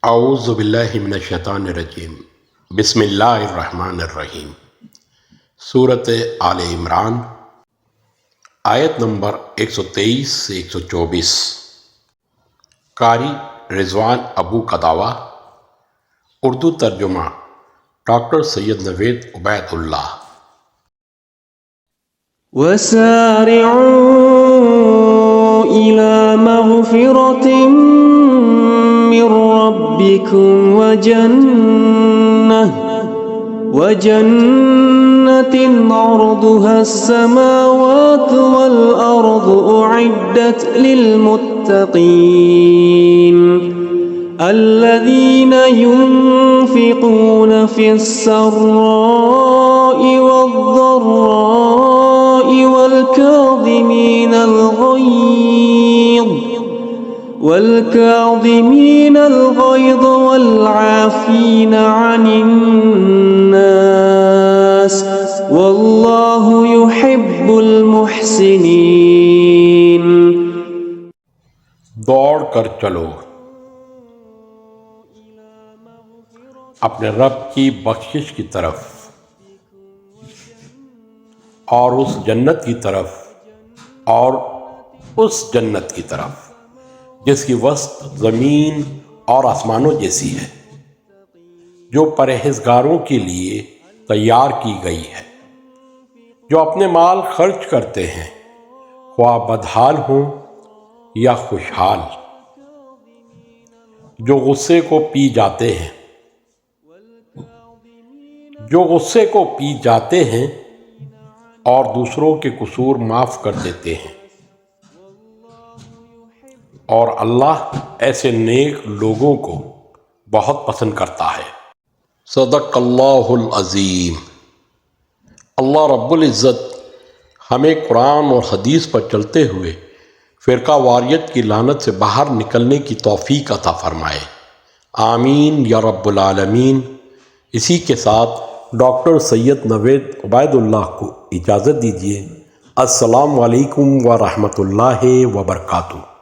औज़ु बिल्लाहि मिनश्शैतानिर्रजीम बिस्मिल्लाहिर्रहमानिर्रहीम। सूरत आले इमरान आयत नंबर 123 से 124। कारी रिजवान अबू कदावा, उर्दू तर्जुमा डॉक्टर सैयद नवेद उबैदुल्लाह। वसारिऊ इला मग़फ़िरतिम मिर रब्बिकुम वजन्नतिन अर्दुहा अस्समावातु वल अर्दु उइद्दत लिलमुत्तक़ीन الذين ينفقون في السراء والضراء والكاظمين الغيظ والعافين عن الناس والله يحب المحسنين। दौड़ कर चलो अपने रब की बख्शिश की तरफ और उस जन्नत की तरफ और उस जन्नत की तरफ जिसकी वस्त ज़मीन और आसमानों जैसी है, जो परहेजगारों के लिए तैयार की गई है, जो अपने माल खर्च करते हैं ख्वाह बदहाल हों या खुशहाल, जो गुस्से को पी जाते हैं और दूसरों के कसूर माफ़ कर देते हैं, और अल्लाह ऐसे नेक लोगों को बहुत पसंद करता है। सदक़ल्लाहुल अज़ीम। अल्लाह रब्बुल इज़्ज़त हमें कुरान और हदीस पर चलते हुए फ़िरका वारियत की लानत से बाहर निकलने की तौफ़ीक़ अता फ़रमाए। आमीन या रब्बुल आलमीन। इसी के साथ डॉक्टर सैयद नवेद उबैदुल्लाह को इजाज़त दीजिए। अस्सलामु अलैकुम व रहमतुल्लाहि व बरकातुहू।